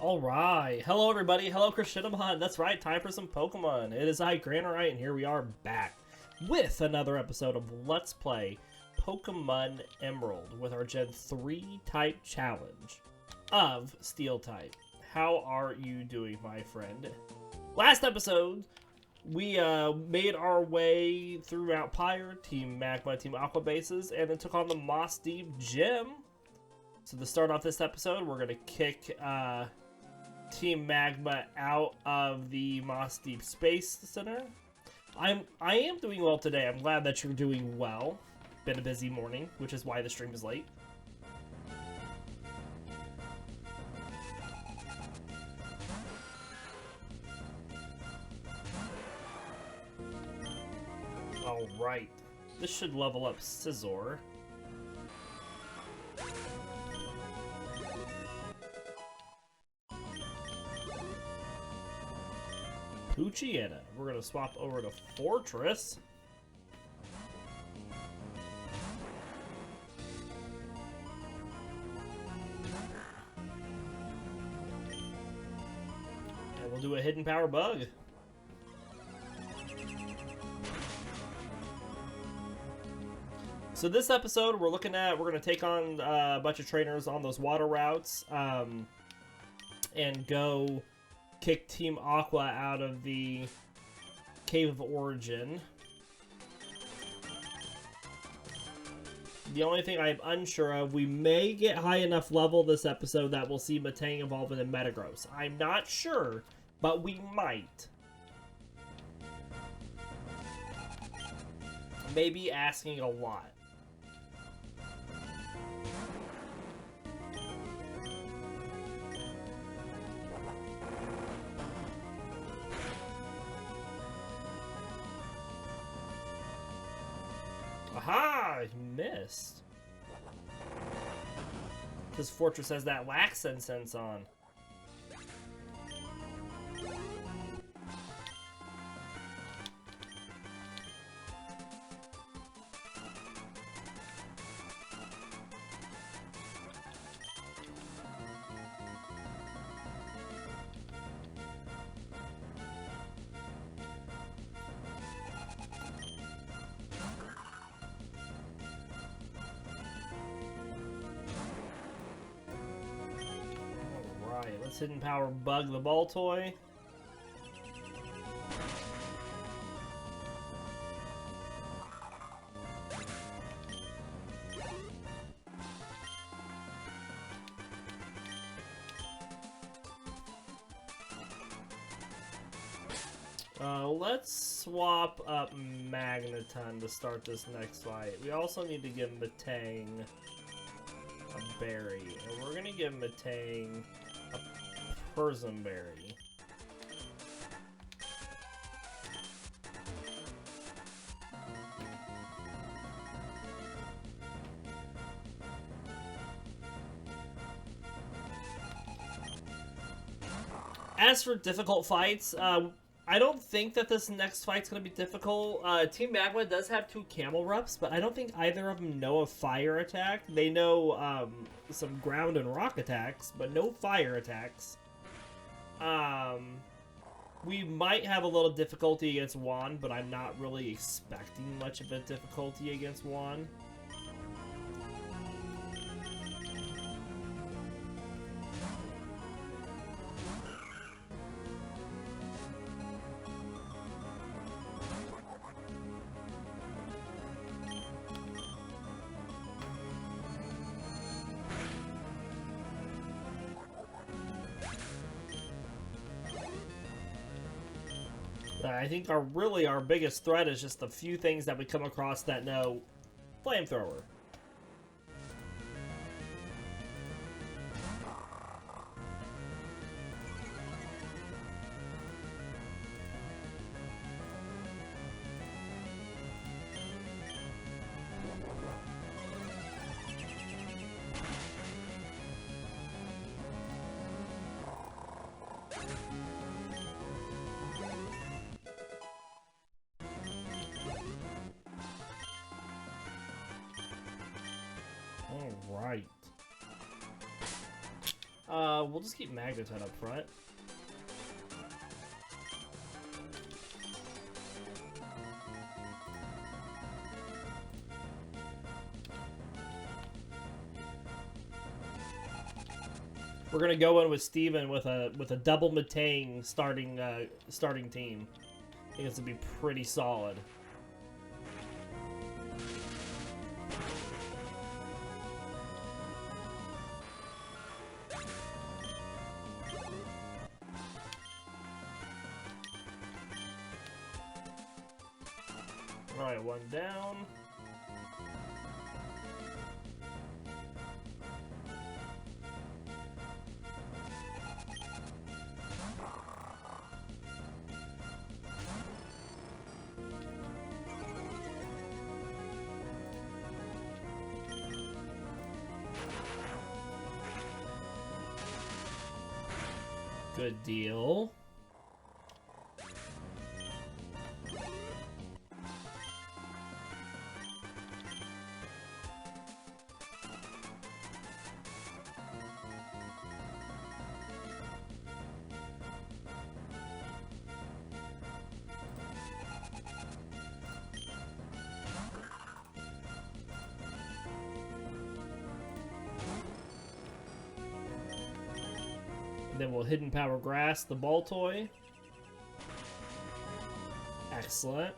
Alright, hello everybody, hello Krishinamon, that's right, time for some Pokemon. It is I, Granorite, and here we are back with another episode of Let's Play Pokemon Emerald with our Gen 3 type challenge of Steel type. How are you doing, my friend? Last episode, we made our way through Mount Pyre, Team Magma, Team Aqua bases, and then took on the Moss Deep Gym. So to start off this episode, we're going to kick Team Magma out of the Moss Deep Space Center. I am doing well today. I'm glad that you're doing well. Been a busy morning, which is why the stream is late. Alright. This should level up Scizor. Poochyena. We're going to swap over to Forretress. And we'll do a Hidden Power Bug. So this episode, we're going to take on a bunch of trainers on those water routes, and go kick Team Aqua out of the Cave of Origin. The only thing I'm unsure of, we may get high enough level this episode that we'll see Metang evolve into Metagross. I'm not sure, but we might. Maybe asking a lot. Aha! He missed. Because Forretress has that Lax Sense on. Let's Hidden Power Bug the Baltoy. Let's swap up Magneton to start this next fight. We also need to give Metang a berry, and we're gonna give Metang a Persimberry. As for difficult fights, I don't think that this next fight's going to be difficult. Team Magma does have 2 Camel Reps, but I don't think either of them know a fire attack. They know some ground and rock attacks, but no fire attacks. We might have a little difficulty against Juan, but I'm not really expecting much of a difficulty against Juan. I think our biggest threat is just the few things that we come across that know Flamethrower. Alright. We'll just keep Magneton up front. We're gonna go in with Steven with a double Metang starting team. I think it's gonna be pretty solid. Alright, one down. Good deal. Then we'll Hidden Power Grass the ball toy. Excellent.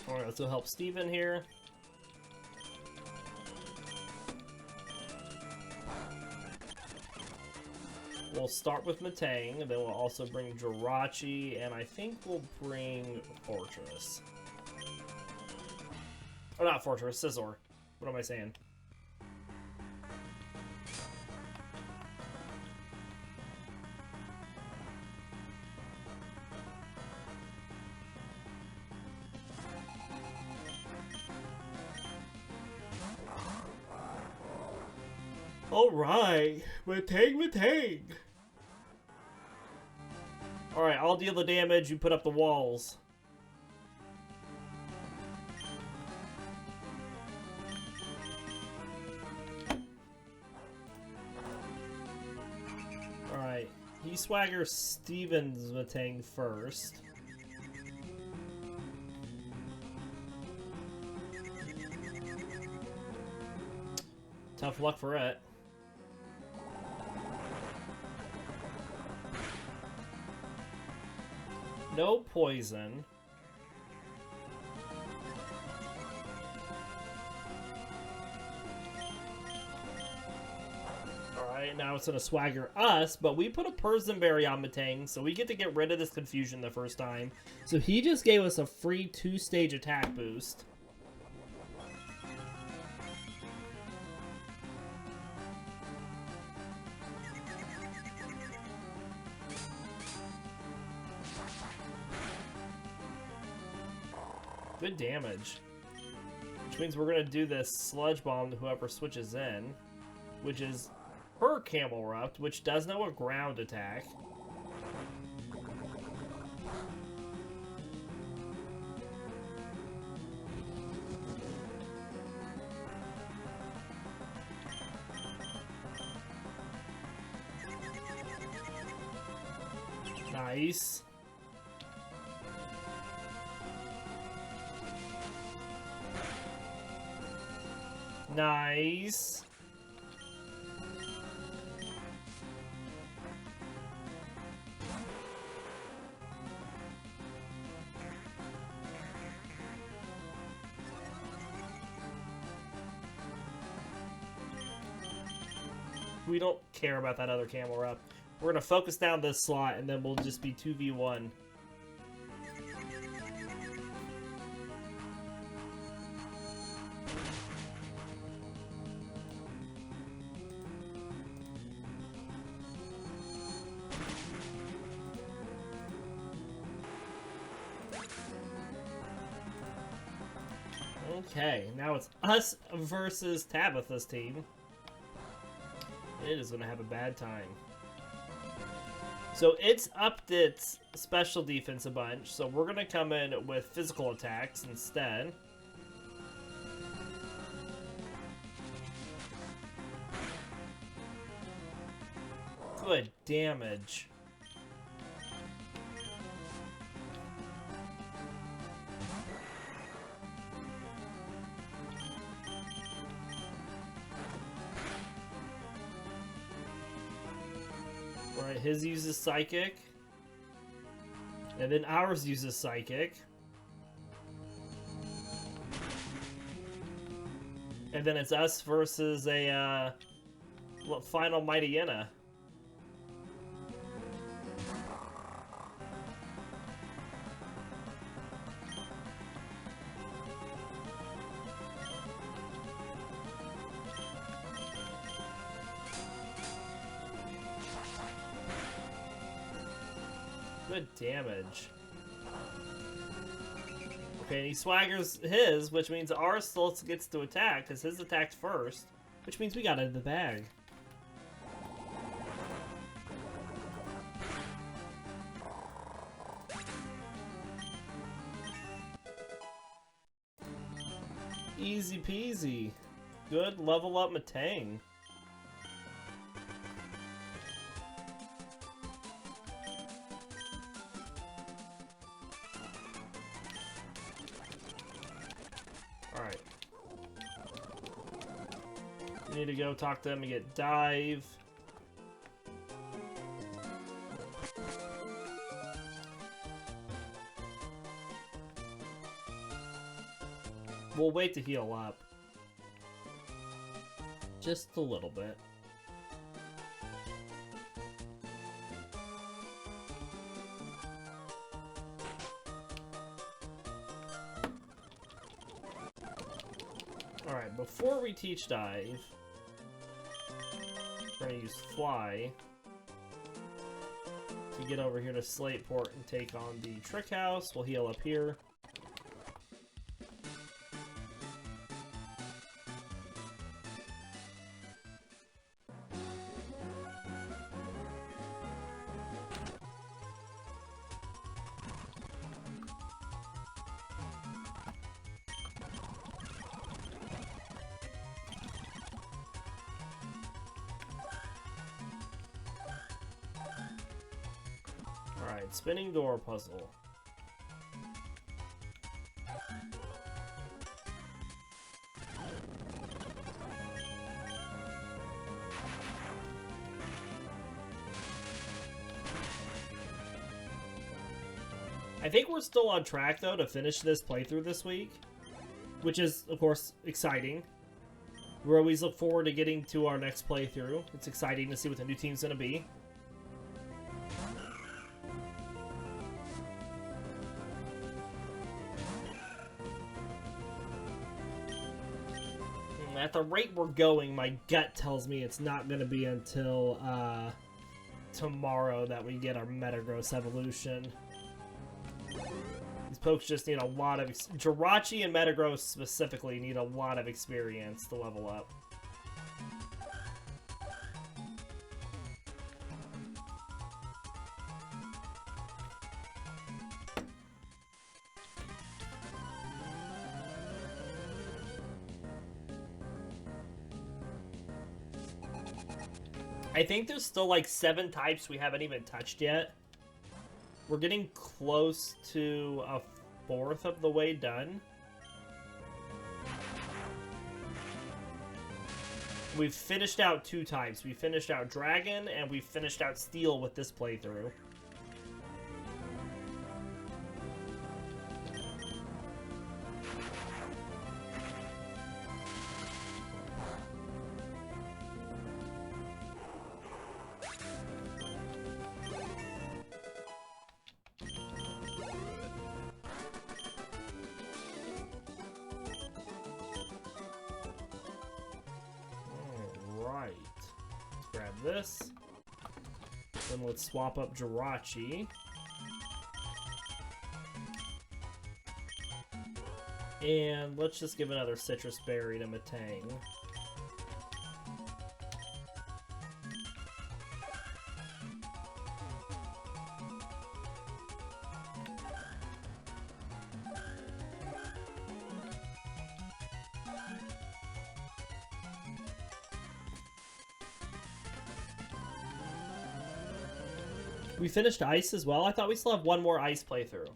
Alright, let's go help Steven here. We'll start with Metang, and then we'll also bring Jirachi, and I think we'll bring Forretress. Oh, not Forretress, Scizor. What am I saying? Alright, Metang! Alright, I'll deal the damage, you put up the walls. Alright, he swaggers Steven's Metang first. Tough luck for it. No poison. Alright, now it's gonna swagger us, but we put a Persian Berry on Metang, so we get to get rid of this confusion the first time. So he just gave us a free 2-stage attack boost. Good damage. Which means we're going to do this Sludge Bomb to whoever switches in. Which is her Camel Rupt, which does know a ground attack. Nice. Nice. We don't care about that other Camel Rupt. We're gonna focus down this slot, and then we'll just be 2v1. Okay, now it's us versus Tabitha's team. It is going to have a bad time. So it's upped its special defense a bunch, so we're going to come in with physical attacks instead. Good damage. Alright, his uses Psychic. And then ours uses Psychic. And then it's us versus a final Mightyena. Good damage. Okay, and he swaggers his, which means ours still gets to attack, because his attacked first, which means we got into the bag. Easy peasy. Good level up Metang. Alright. We need to go talk to them and get Dive. We'll wait to heal up. Just a little bit. Alright, before we teach Dive, we're gonna use Fly to get over here to Slateport and take on the Trick House. We'll heal up here. Alright, spinning door puzzle. I think we're still on track, though, to finish this playthrough this week, which is, of course, exciting. We always look forward to getting to our next playthrough. It's exciting to see what the new team's going to be. At the rate we're going, my gut tells me it's not going to be until tomorrow that we get our Metagross evolution. These pokes just need a lot of... Jirachi and Metagross specifically need a lot of experience to level up. I think there's still like 7 types we haven't even touched yet. We're getting close to a 4th of the way done. We've finished out 2 types. We finished out Dragon and we finished out Steel with this playthrough. This. Then let's swap up Jirachi. And let's just give another Citrus Berry to Metang. We finished Ice as well? I thought we still have one more Ice playthrough.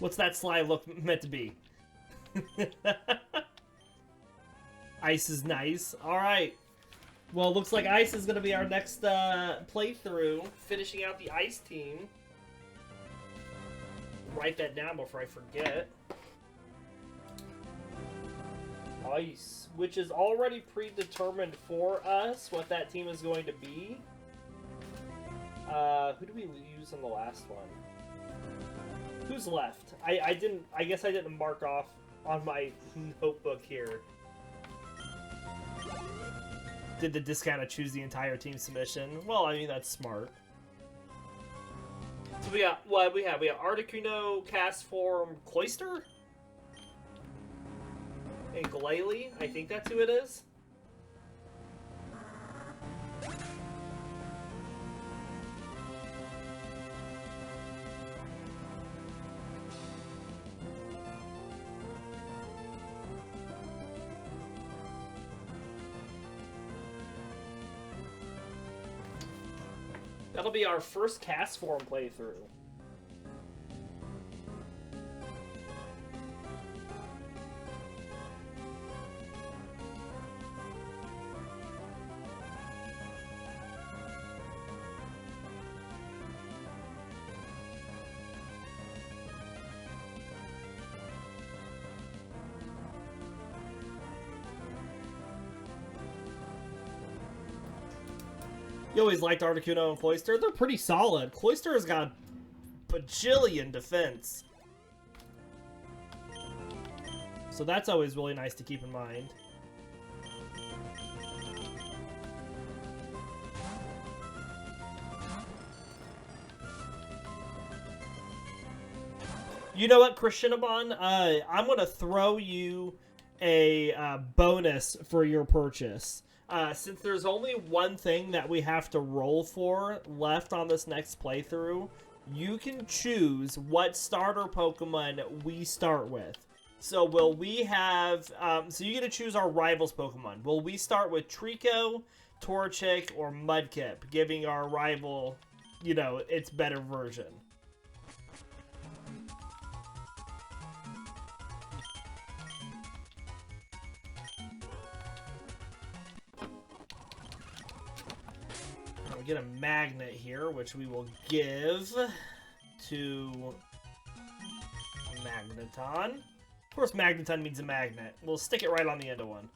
What's that slide look meant to be? Ice is nice. Alright. Well, looks like Ice is going to be our next playthrough. Finishing out the Ice team. Write that down before I forget. Ice, which is already predetermined for us what that team is going to be. Who do we use in the last one? Who's left? I guess I didn't mark off on my notebook here. Did the discount to choose the entire team submission? Well, I mean, that's smart. So we got what we have. We have Articuno, Castform, Cloyster, and Glalie. I think that's who it is. That'll be our first Castform playthrough. You always liked Articuno and Cloyster. They're pretty solid. Cloyster has got a bajillion defense. So that's always really nice to keep in mind. You know what, Krishinabon? I'm going to throw you a bonus for your purchase. Since there's only one thing that we have to roll for left on this next playthrough, you can choose what starter Pokemon we start with. So will we have... so you get to choose our rivals Pokemon. Will we start with Trico, Torchic, or Mudkip, giving our rival, you know, its better version? Get a magnet here, which we will give to Magneton. Of course, Magneton means a magnet. We'll stick it right on the end of one.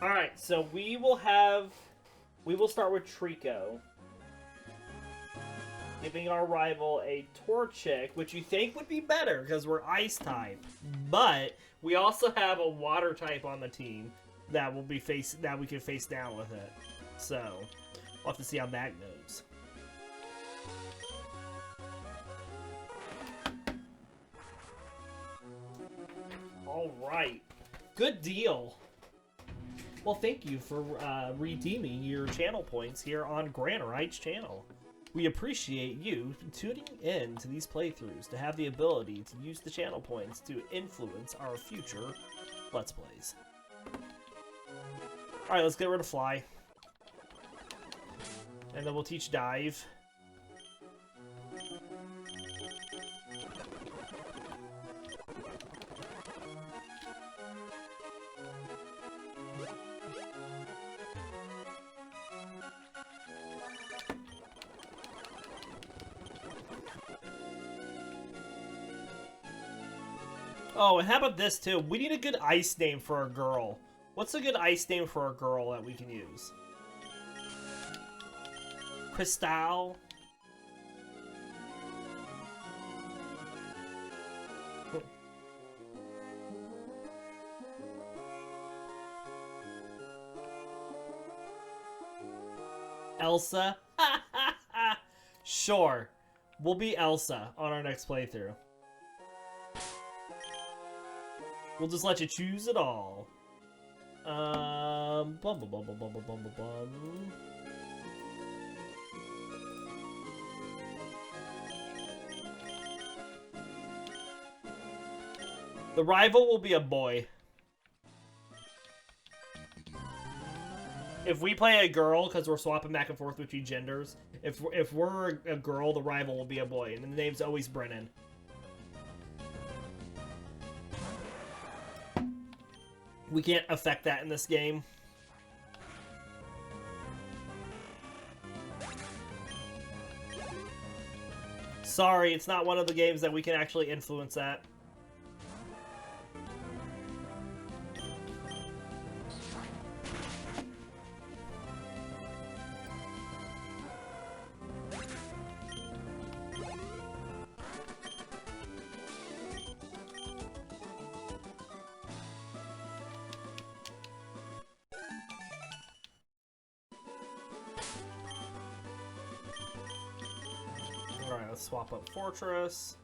Alright, so we will start with Trico, giving our rival a Torchic, which you think would be better because we're Ice type. But we also have a Water type on the team that will be that we can face down with it. So we'll have to see how that goes. All right, good deal. Well, thank you for redeeming your channel points here on Granorite's channel. We appreciate you tuning in to these playthroughs to have the ability to use the channel points to influence our future Let's Plays. Alright, let's get rid of Fly. And then we'll teach Dive. Oh, and how about this, too? We need a good ice name for a girl. What's a good ice name for a girl that we can use? Crystal? Elsa? Sure. We'll be Elsa on our next playthrough. We'll just let you choose it all. Bum, bum, bum, bum, bum, bum, bum, bum. The rival will be a boy. If we play a girl, because we're swapping back and forth between genders, if we're a girl, the rival will be a boy, and the name's always Brennan. We can't affect that in this game. Sorry, it's not one of the games that we can actually influence that. Alright, let's swap up Forretress.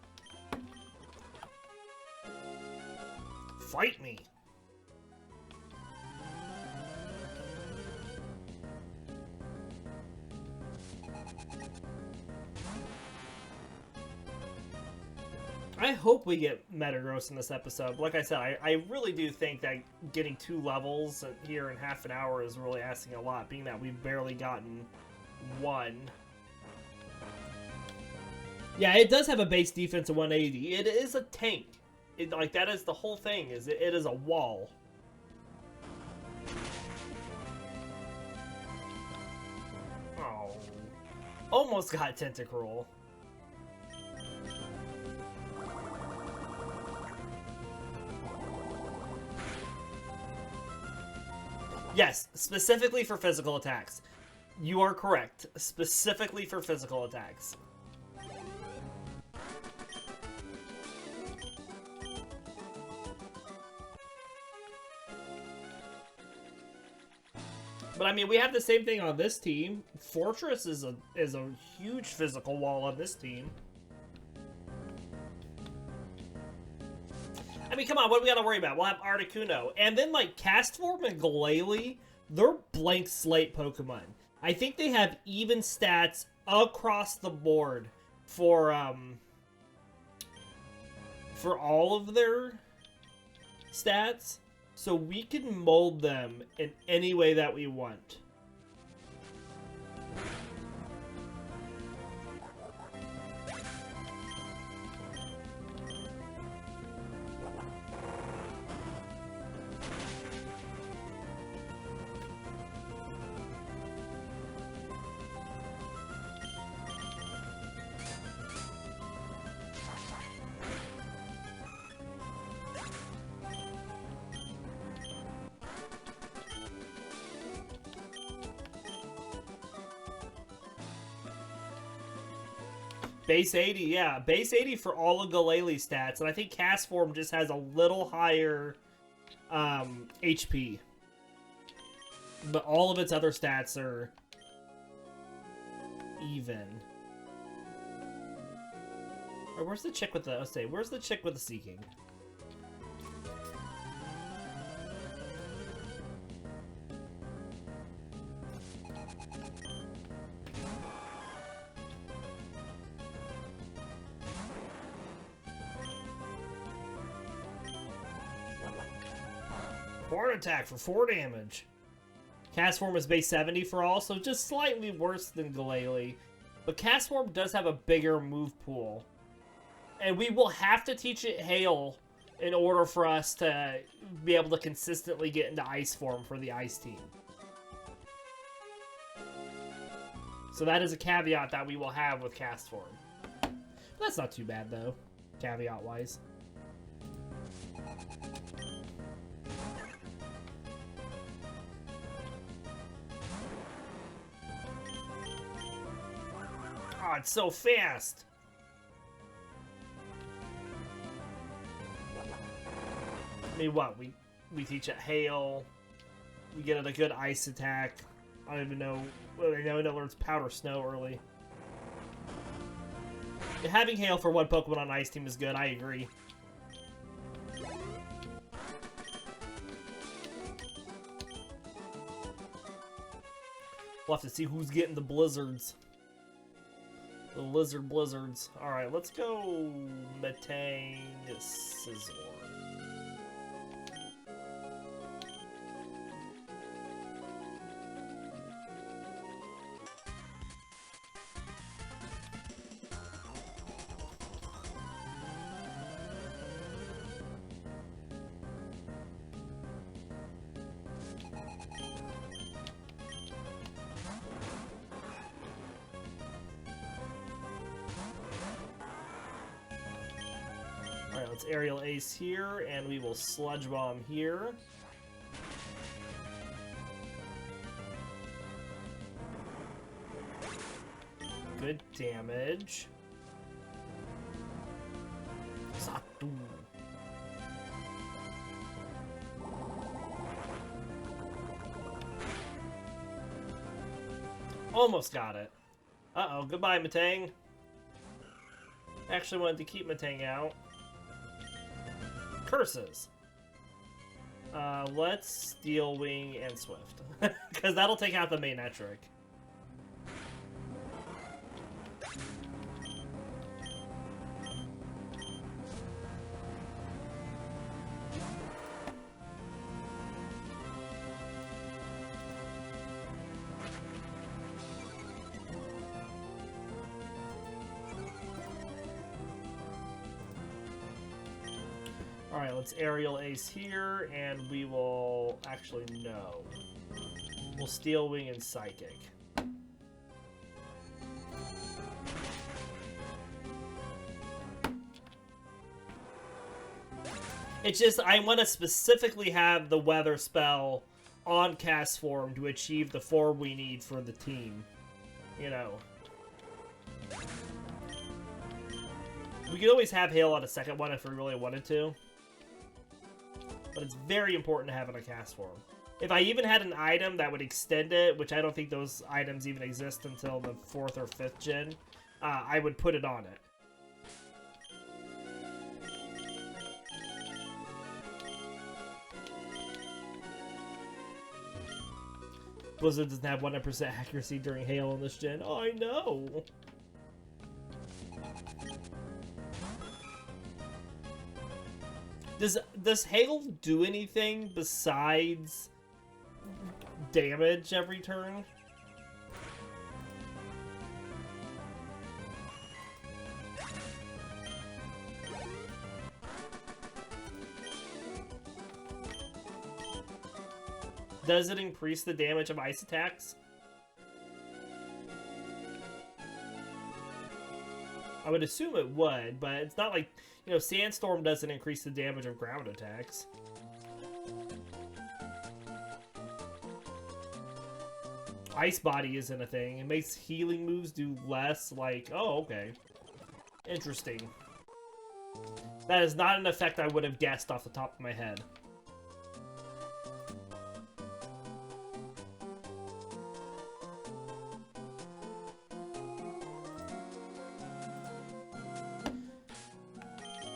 Fight me! I hope we get Metagross in this episode. Like I said, I really do think that getting 2 levels here in half an hour is really asking a lot, being that we've barely gotten 1. Yeah, it does have a base defense of 180. It is a tank. Like, that is the whole thing. It is a wall. Oh. Almost got Tentacruel. Yes, specifically for physical attacks. You are correct. Specifically for physical attacks. But I mean, we have the same thing on this team. Forretress is a huge physical wall on this team. I mean, come on, what do we gotta worry about? We'll have Articuno. And then, like, Castform and Glalie, they're blank slate Pokemon. I think they have even stats across the board for all of their stats. So we can mold them in any way that we want. Base 80, yeah. Base 80 for all of Galale's stats. And I think Castform just has a little higher HP. But all of its other stats are even. Or where's the chick with the... Let's say, where's the chick with the Seeking? Horn attack for 4 damage. Castform is base 70 for all, so just slightly worse than Glalie. But Castform does have a bigger move pool. And we will have to teach it Hail in order for us to be able to consistently get into Ice form for the Ice team. So that is a caveat that we will have with Castform. That's not too bad, though, caveat-wise. Oh, it's so fast! I mean, what? We teach it Hail. We get it a good Ice attack. I don't even know. Well, I know it learns Powder Snow early. Having Hail for one Pokemon on Ice Team is good, I agree. We'll have to see who's getting the Blizzards. The Lizard Blizzards. Alright, let's go Metang Scizor. Aerial Ace here, and we will Sludge Bomb here. Good damage. Zatu. Almost got it. Uh-oh, goodbye, Metang. Actually wanted to keep Metang out. Curses. Let's Steel Wing and Swift. Because that'll take out the main Etric. Alright, let's Aerial Ace here, and we will... Actually, no. We'll Steel Wing and Psychic. It's just, I want to specifically have the Weather spell on cast form to achieve the form we need for the team. You know. We could always have Hail on a second one if we really wanted to. But it's very important to have in a cast form. If I even had an item that would extend it, which I don't think those items even exist until the 4th or 5th gen, I would put it on it. Blizzard doesn't have 100% accuracy during Hail on this gen. Oh, I know! Does Hail do anything besides damage every turn? Does it increase the damage of ice attacks? I would assume it would, but it's not like, you know, Sandstorm doesn't increase the damage of ground attacks. Ice Body isn't a thing. It makes healing moves do less, like, oh, okay. Interesting. That is not an effect I would have guessed off the top of my head.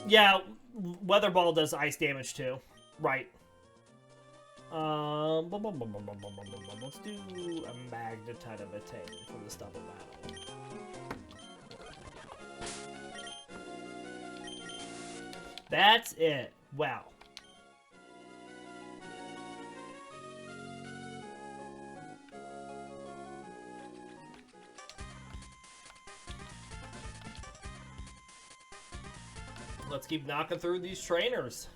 Yeah, Weather Ball does ice damage too. Right. Let's do a Magneton of a Metang for this double battle. That's it. Wow. Let's keep knocking through these trainers.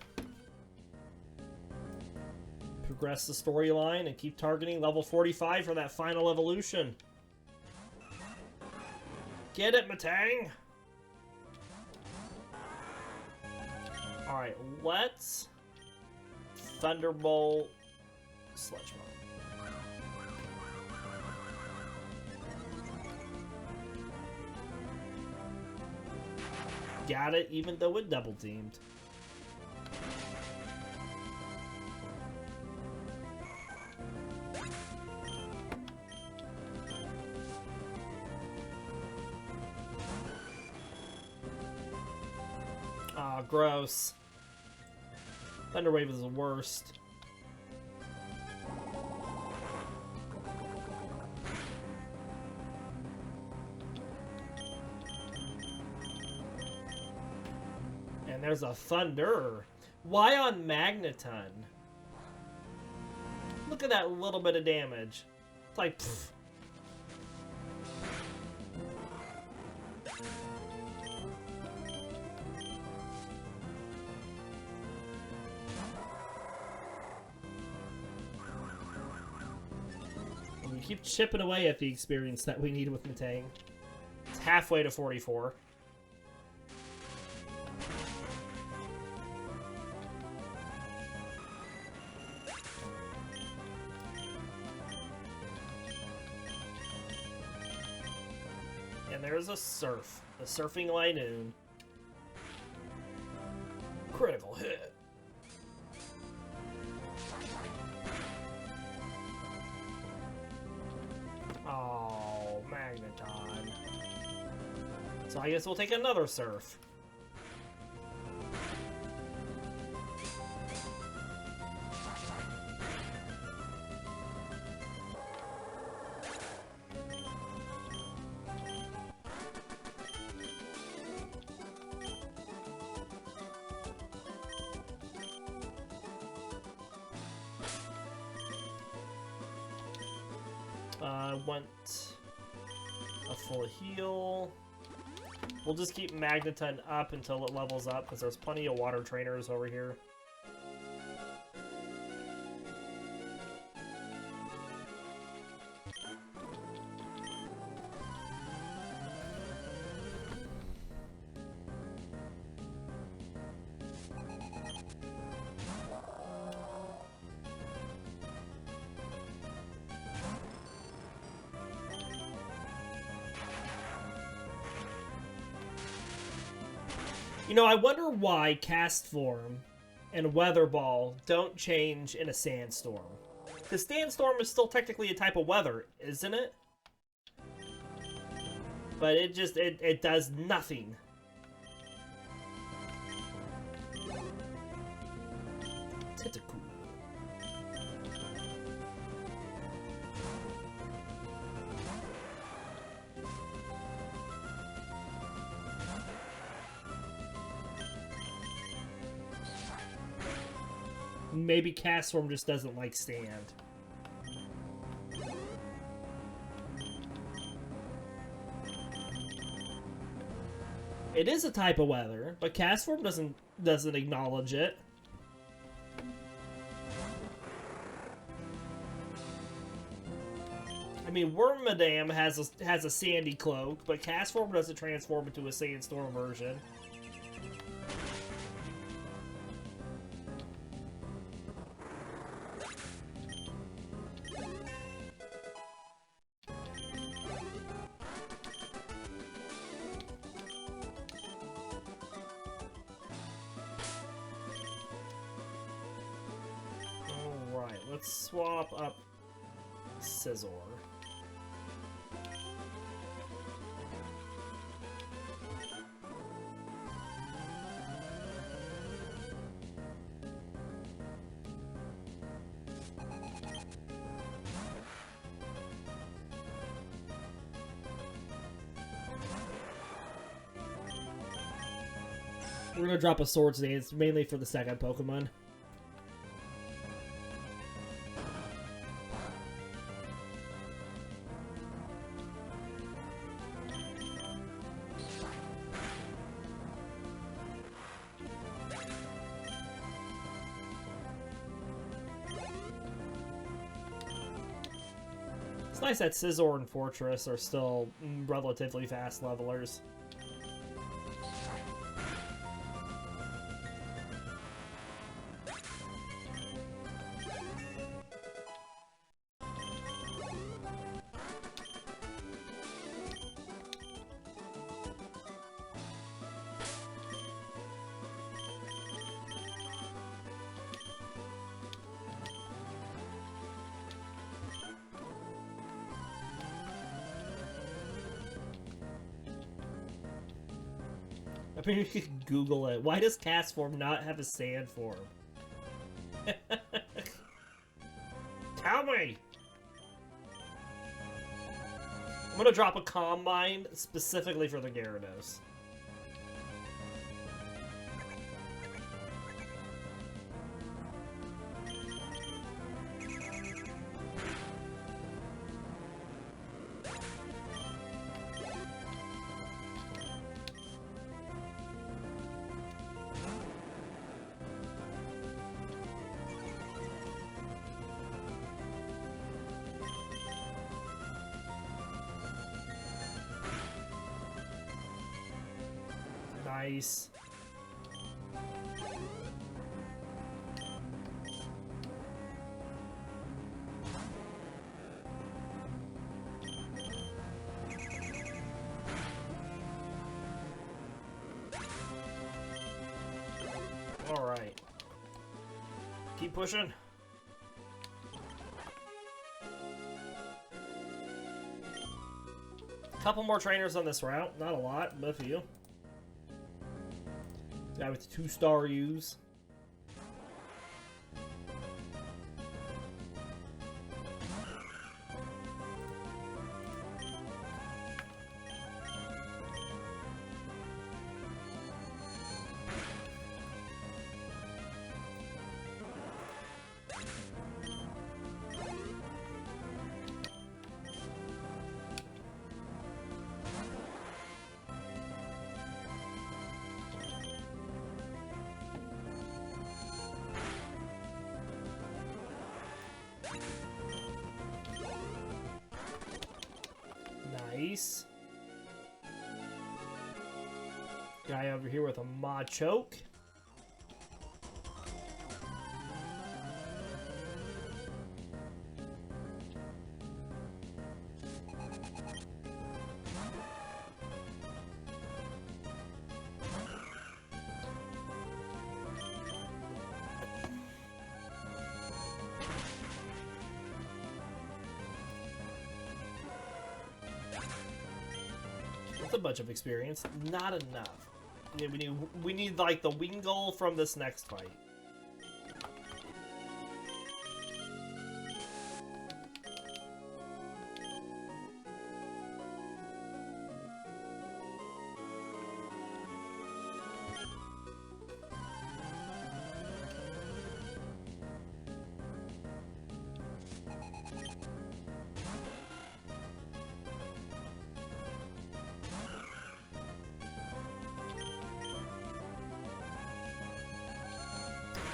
Progress the storyline and keep targeting level 45 for that final evolution. Get it, Metang! Alright, let's Thunderbolt Sludge Bomb. Got it, even though it double teamed. Aw, gross. Thunderwave is the worst. And there's a Thunder. Why on Magneton? Look at that little bit of damage. It's like, pfft. We keep chipping away at the experience that we need with Metang. It's halfway to 44. And there's a Surf. The Surfing Linoon. Critical hit. Oh, Magneton. So I guess we'll take another Surf. I want a full heal. We'll just keep Magneton up until it levels up, because there's plenty of water trainers over here. You know, I wonder why Cast Form and Weather Ball don't change in a Sandstorm. Because Sandstorm is still technically a type of weather, isn't it? But it just, it does nothing. Tentacool. Maybe Cast Form just doesn't like Stand. It is a type of weather, but Cast Form doesn't acknowledge it. I mean, Wormadam has a sandy cloak, but Cast Form doesn't transform into a Sandstorm version. Alright, let's swap up Scizor. We're gonna drop a Swords Dance mainly for the second Pokemon. It's nice that Scizor and Forretress are still relatively fast levelers. I mean, you could Google it. Why does Cast Form not have a Sand form? Tell me! I'm gonna drop a Calm Mind specifically for the Gyarados. Nice. Alright. Keep pushing. Couple more trainers on this route. Not a lot, but a few. Guy with the 2-star use. Nice. Guy over here with a Machoke. A bunch of experience, not enough. Yeah, we need like the wing goal from this next fight.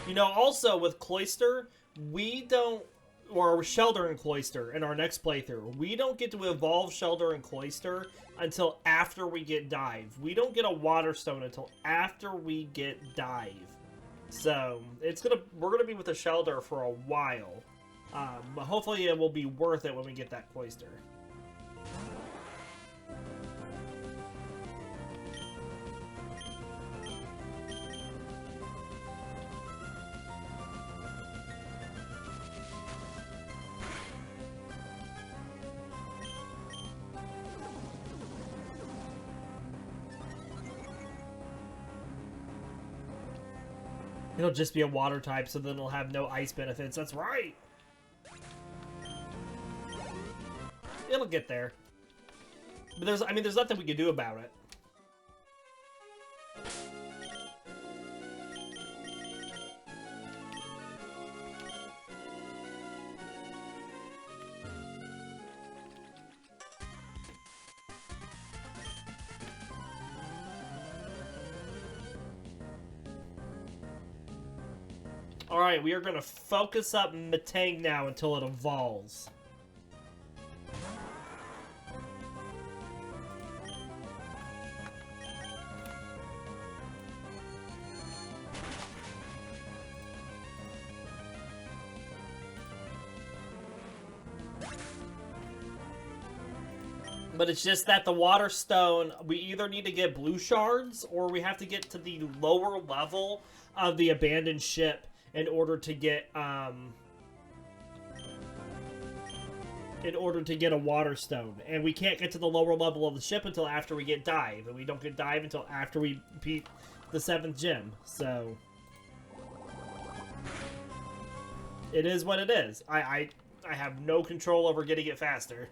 You know, also with Cloyster, we don't, or Shelder and Cloyster in our next playthrough, we don't get to evolve Shelder and Cloyster until after we get Dive. We don't get a Water Stone until after we get Dive. So, we're gonna be with the Shelder for a while. But hopefully it will be worth it when we get that Cloyster. It'll just be a water type, so then it'll have no ice benefits. That's right! It'll get there. But there's nothing we can do about it. Alright, we are going to focus up Metang now until it evolves. But it's just that the Water Stone, we either need to get blue shards, or we have to get to the lower level of the abandoned ship in order to get a Water Stone. And we can't get to the lower level of the ship until after we get Dive, and we don't get Dive until after we beat the 7th gym. So it is what it is. I have no control over getting it faster.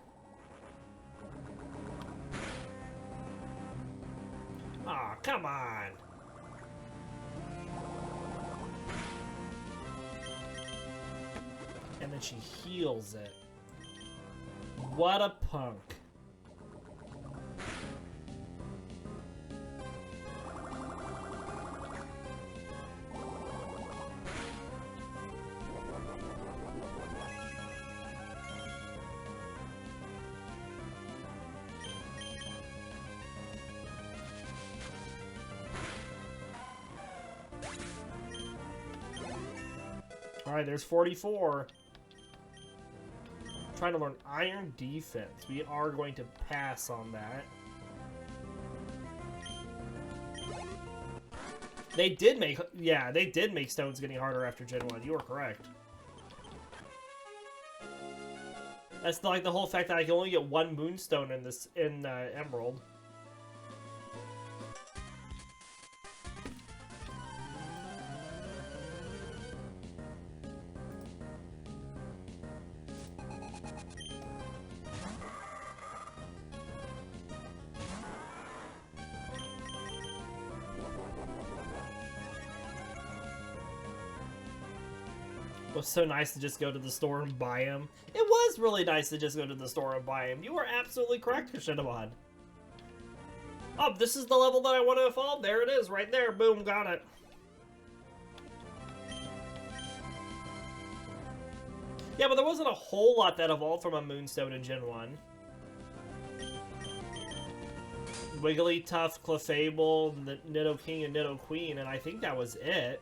Aw, come on. And then she heals it. What a punk. Alright, there's 44. Trying to learn Iron Defense. We are going to pass on that. They did make, yeah, they did make stones getting harder after Gen 1. You were correct. That's like the whole fact that I can only get one moonstone in this, Emerald. It was so nice to just go to the store and buy him. It was really nice to just go to the store and buy him. You were absolutely correct, Kushinomon. Oh, this is the level that I want to evolve. There it is, right there. Boom, got it. Yeah, but there wasn't a whole lot that evolved from a Moonstone in Gen 1. Wigglytuff, Clefable, Nidoking, and Nidoqueen, and I think that was it.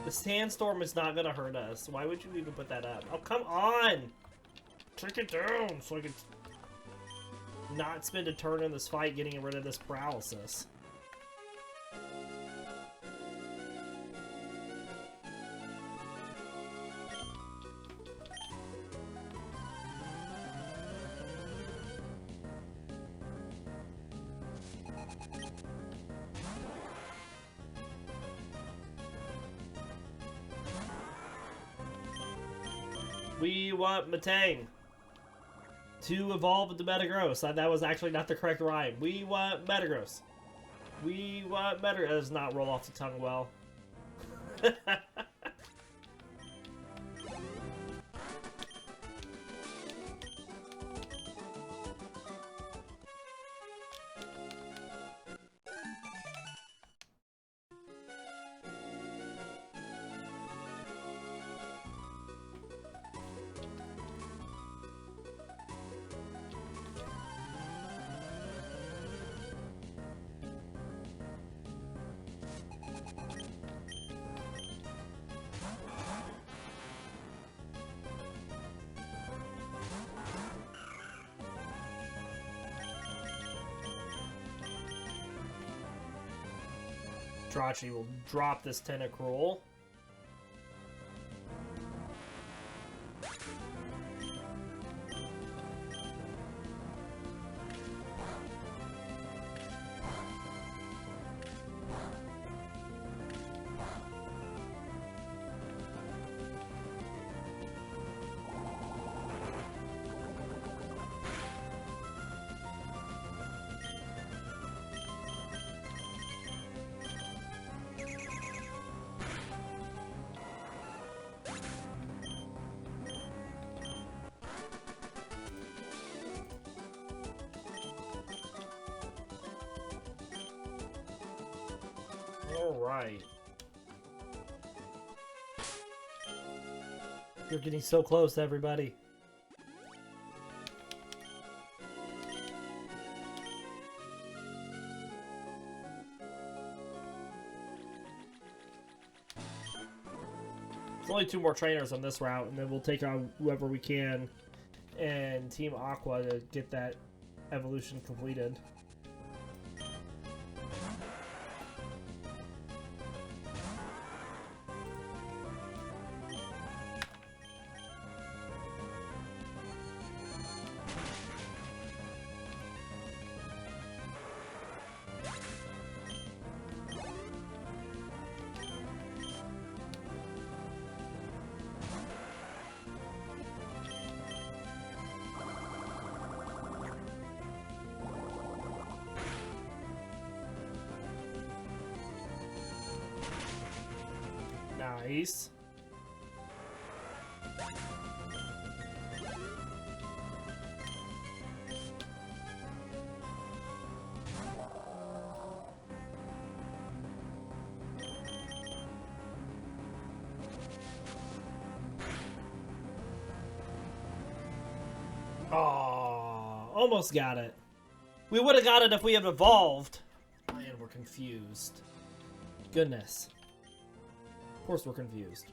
The sandstorm is not gonna hurt us. Why would you even put that up? Oh, come on! Take it down so I can not spend a turn in this fight getting rid of this paralysis. We want Metang to evolve into Metagross. That was actually not the correct rhyme. We want Metagross. We want Metagross. That does not roll off the tongue well. Jirachi will drop this Tentacruel. Alright. You're getting so close, everybody. There's only 2 more trainers on this route, and then we'll take on whoever we can and Team Aqua to get that evolution completed. Nice. Oh, almost got it. We would have got it if we had evolved. Man, we're confused. Goodness. Of course we're confused.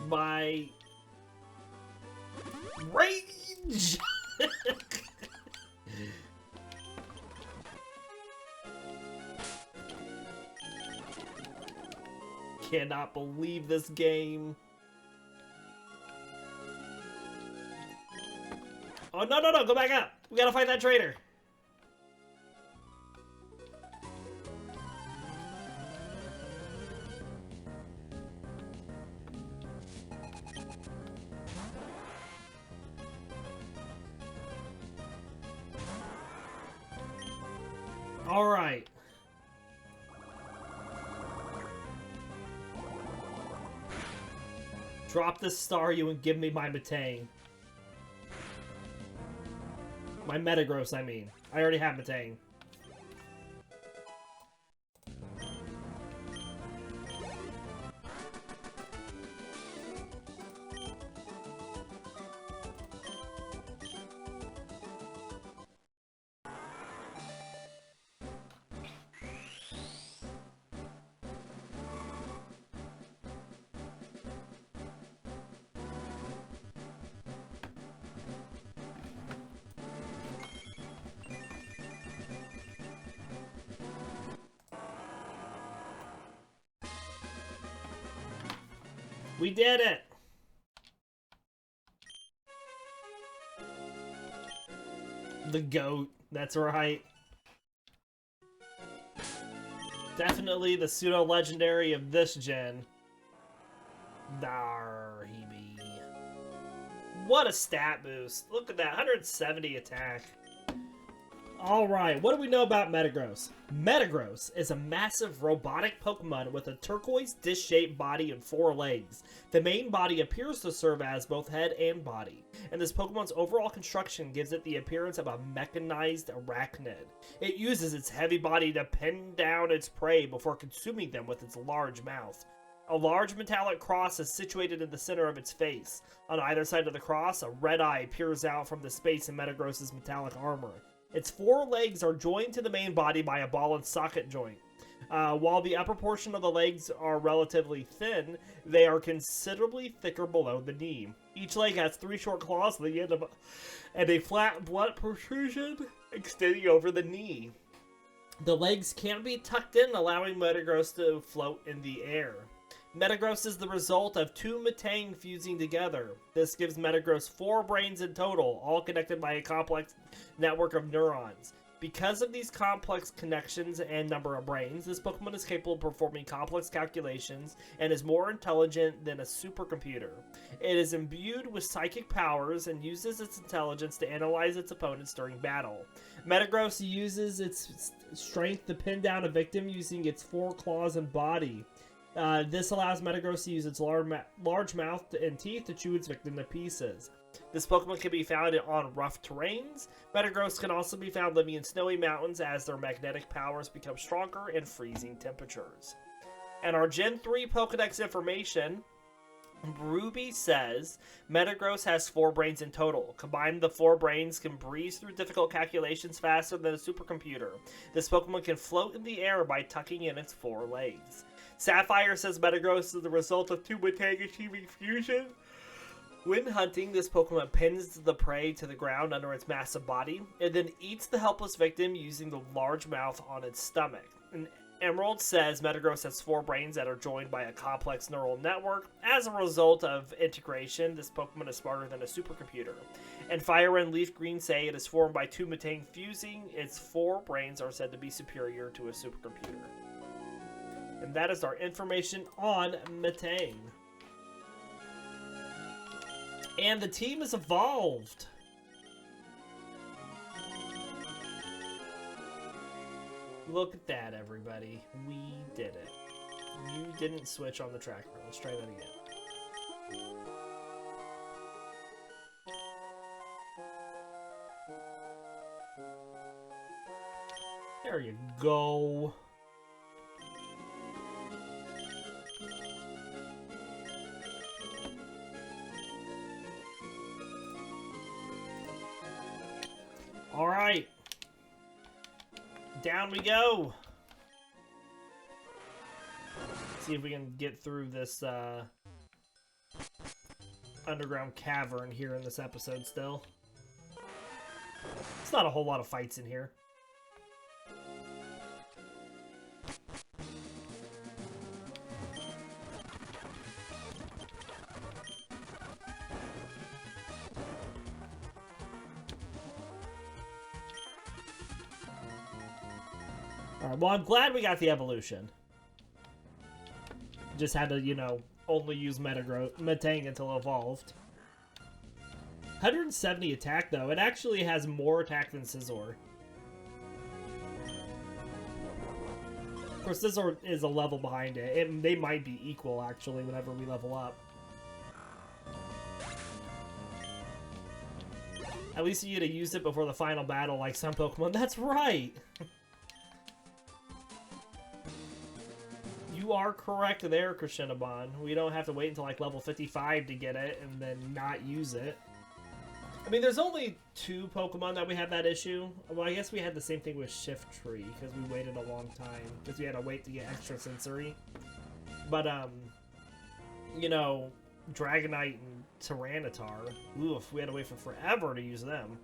My range. Cannot believe this game. Oh, no, no, no, go back up. We gotta fight that traitor. All right. Drop this Staryu and give me my Metang. My Metagross, I mean. I already have Metang. We did it! The GOAT, that's right. Definitely the pseudo-legendary of this gen. There he be. What a stat boost. Look at that, 170 attack. Alright, what do we know about Metagross? Metagross is a massive robotic Pokemon with a turquoise disc-shaped body and 4 legs. The main body appears to serve as both head and body, and this Pokemon's overall construction gives it the appearance of a mechanized arachnid. It uses its heavy body to pin down its prey before consuming them with its large mouth. A large metallic cross is situated in the center of its face. On either side of the cross, a red eye peers out from the space in Metagross's metallic armor. Its 4 legs are joined to the main body by a ball and socket joint. While the upper portion of the legs are relatively thin, they are considerably thicker below the knee. Each leg has 3 short claws at the end of and a flat blunt protrusion extending over the knee. The legs can be tucked in, allowing Metagross to float in the air. Metagross is the result of 2 Metang fusing together. This gives Metagross 4 brains in total, all connected by a complex network of neurons. Because of these complex connections and number of brains, this Pokemon is capable of performing complex calculations and is more intelligent than a supercomputer. It is imbued with psychic powers and uses its intelligence to analyze its opponents during battle. Metagross uses its strength to pin down a victim using its 4 claws and body. This allows Metagross to use its large mouth and teeth to chew its victim to pieces. This Pokemon can be found on rough terrains. Metagross can also be found living in snowy mountains as their magnetic powers become stronger in freezing temperatures. And our Gen 3 Pokedex information, Ruby says Metagross has 4 brains in total. Combined, the 4 brains can breeze through difficult calculations faster than a supercomputer. This Pokemon can float in the air by tucking in its 4 legs. Sapphire says Metagross is the result of 2 Metang achieving fusion. When hunting, this Pokemon pins the prey to the ground under its massive body, and then eats the helpless victim using the large mouth on its stomach. And Emerald says Metagross has 4 brains that are joined by a complex neural network. As a result of integration, this Pokemon is smarter than a supercomputer. And Fire and Leaf Green say it is formed by 2 Metang fusing. Its 4 brains are said to be superior to a supercomputer. And that is our information on Metang. And the team is evolved. Look at that, everybody. We did it. You didn't switch on the tracker. Let's try that again. There you go. All right. Down we go. See if we can get through this underground cavern here in this episode still. It's not a whole lot of fights in here. Alright, well, I'm glad we got the evolution. Just had to, you know, only use Metang until evolved. 170 attack, though. It actually has more attack than Scizor. Of course, Scizor is a level behind it. They might be equal, actually, whenever we level up. At least you need to use it before the final battle, like some Pokemon. That's right! You are correct there, Crescendomon. We don't have to wait until like level 55 to get it and then not use it. I mean, there's only 2 Pokemon that we have that issue. Well, I guess we had the same thing with Shiftry because we waited a long time because we had to wait to get extra sensory. But, you know, Dragonite and Tyranitar, oof, we had to wait for forever to use them.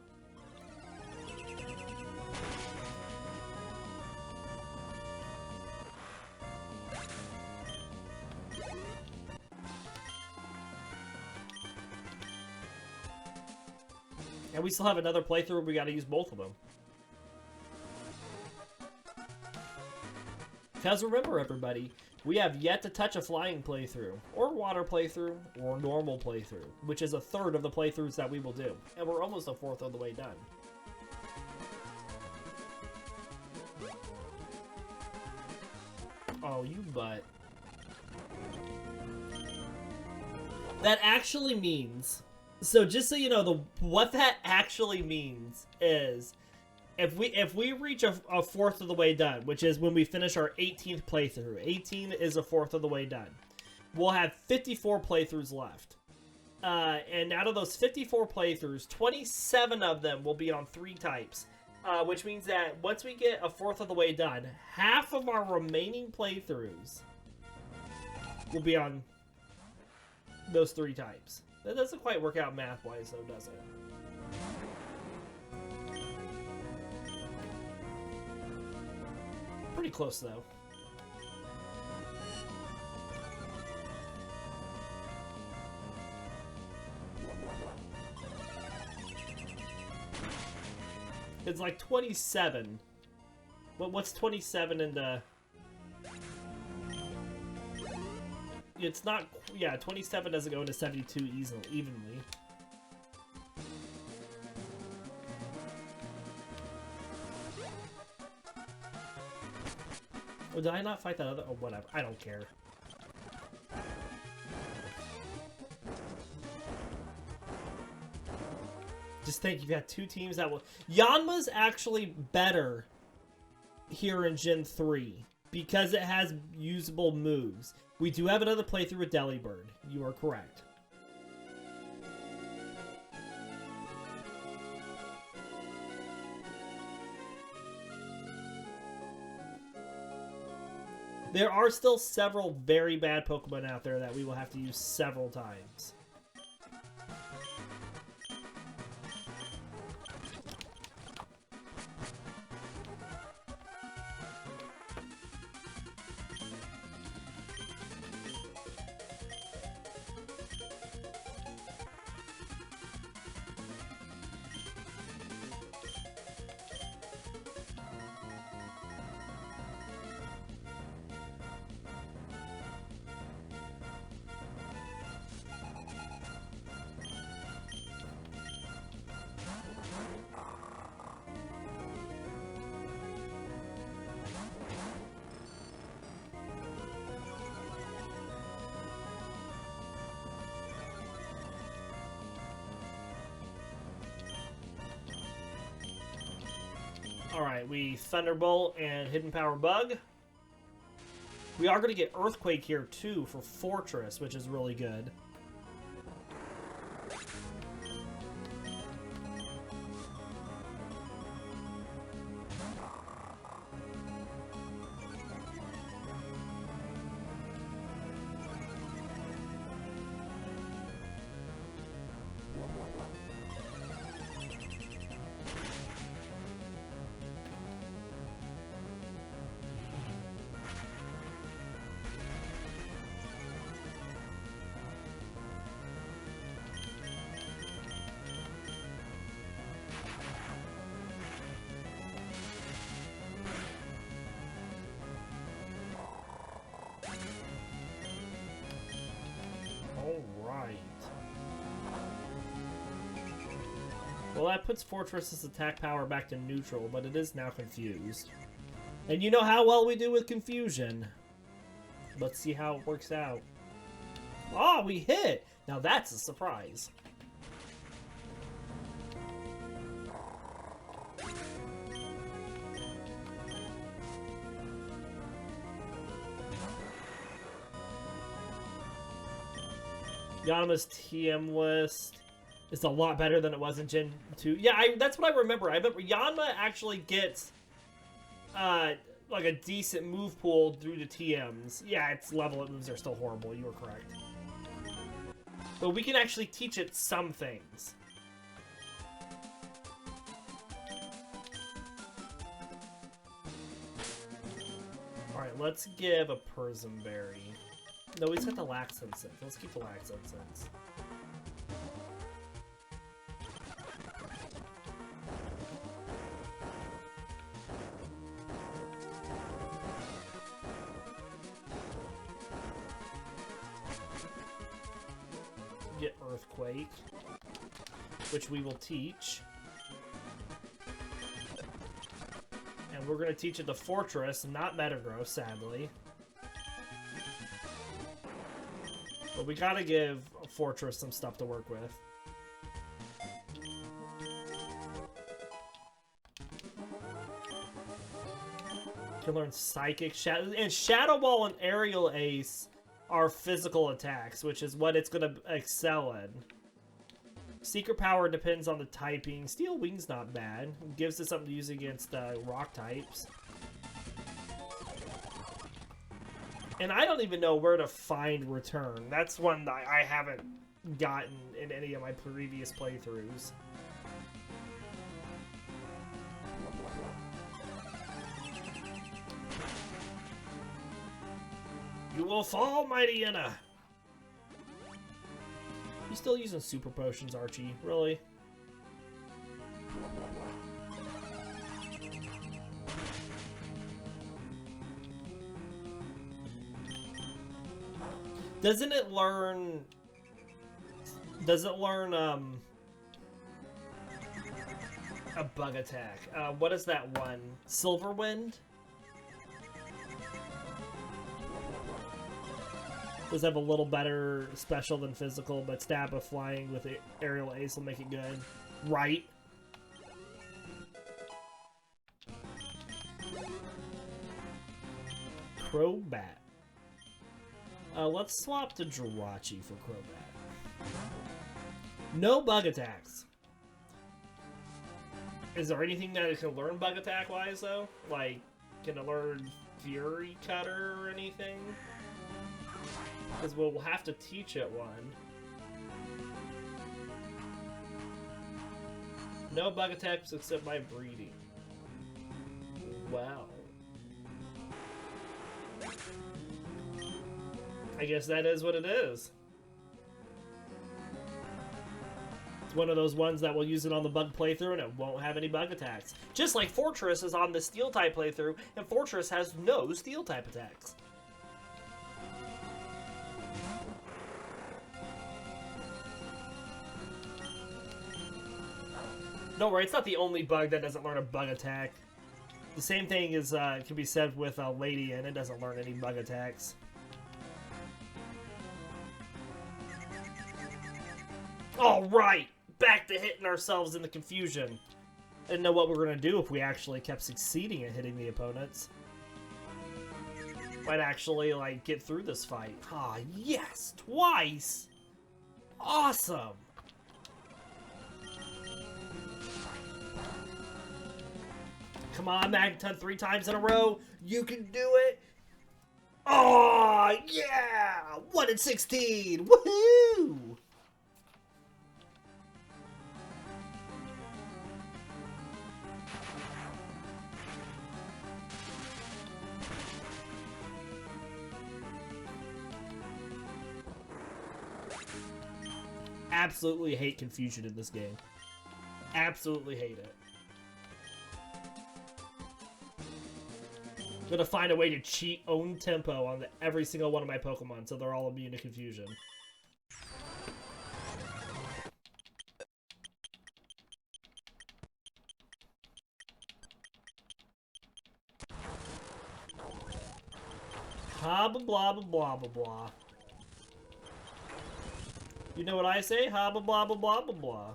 And we still have another playthrough where we gotta use both of them. Because remember, everybody, we have yet to touch a flying playthrough, or water playthrough, or normal playthrough, which is a third of the playthroughs that we will do. And we're almost a fourth of the way done. Oh, you butt. That actually means... So just so you know, what that actually means is if we reach a fourth of the way done, which is when we finish our 18th playthrough, 18 is a fourth of the way done, we'll have 54 playthroughs left. And out of those 54 playthroughs, 27 of them will be on 3 types, which means that once we get a fourth of the way done, half of our remaining playthroughs will be on those 3 types. That doesn't quite work out math-wise, though, does it? Pretty close, though. It's like 27. What's 27 into... It's not... Yeah, 27 doesn't go into 72 evenly. Oh, did I not fight that other... Oh, whatever. I don't care. Just think, you've got 2 teams that will... Yanma's actually better here in Gen 3 because it has usable moves. We do have another playthrough with Delibird. You are correct. There are still several very bad Pokemon out there that we will have to use several times. Alright, we Thunderbolt and Hidden Power Bug. We are going to get Earthquake here, too, for Forretress, which is really good. Alright. Well, that puts Forretress's attack power back to neutral, but it is now confused. And you know how well we do with confusion. Let's see how it works out. Oh, we hit! Now that's a surprise. Yanma's TM list is a lot better than it was in Gen 2. Yeah, that's what I remember. I remember Yanma actually gets like a decent move pool through the TMs. Yeah, its level it moves are still horrible. You were correct. But we can actually teach it some things. Alright, let's give a Prism Berry. No, he's got the Laxin Sense. Let's keep the Laxin Sense. Get Earthquake, which we will teach. And we're going to teach it to Forretress, not Metagross, sadly. But we gotta give Forretress some stuff to work with. Can learn Psychic, Shadow, and Shadow Ball and Aerial Ace are physical attacks, which is what it's gonna excel in. Secret Power depends on the typing. Steel Wing's not bad. It gives us something to use against rock types. And I don't even know where to find Return. That's one that I haven't gotten in any of my previous playthroughs. You will fall, mighty Yenna! You still using super potions, Archie? Really? Doesn't it learn... Does it learn, a bug attack? What is that one? Silverwind? Does have a little better special than physical, but stab of flying with Aerial Ace will make it good. Right? Crobat. Let's swap to Jirachi for Crobat. No bug attacks. Is there anything that it can learn bug attack wise though? Like, can it learn Fury Cutter or anything? Because we'll have to teach it one. No bug attacks except by breeding. Wow. I guess that is what it is. It's one of those ones that will use it on the bug playthrough and it won't have any bug attacks. Just like Forretress is on the steel type playthrough and Forretress has no steel type attacks. Don't worry, it's not the only bug that doesn't learn a bug attack. The same thing is can be said with Lady, and it doesn't learn any bug attacks. All right, back to hitting ourselves in the confusion. I didn't know what we were going to do if we actually kept succeeding at hitting the opponents. Might actually, like, get through this fight. Ah, yes! Twice! Awesome! Come on, Magneton, 3 times in a row. You can do it! Oh, yeah! 1 in 16! Woohoo! Absolutely hate confusion in this game. Absolutely hate it. I'm gonna find a way to cheat own tempo on every single one of my Pokemon so they're all immune to confusion. Ha blah blah blah blah blah blah. You know what I say? Ha blah blah blah blah blah blah.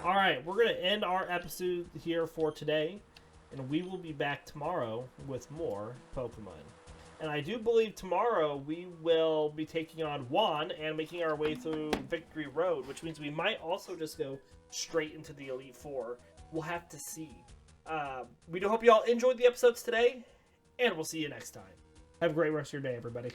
Alright, we're going to end our episode here for today, and we will be back tomorrow with more Pokemon. And I do believe tomorrow we will be taking on Juan and making our way through Victory Road, which means we might also just go straight into the Elite Four. We'll have to see. We do hope you all enjoyed the episodes today, and we'll see you next time. Have a great rest of your day, everybody.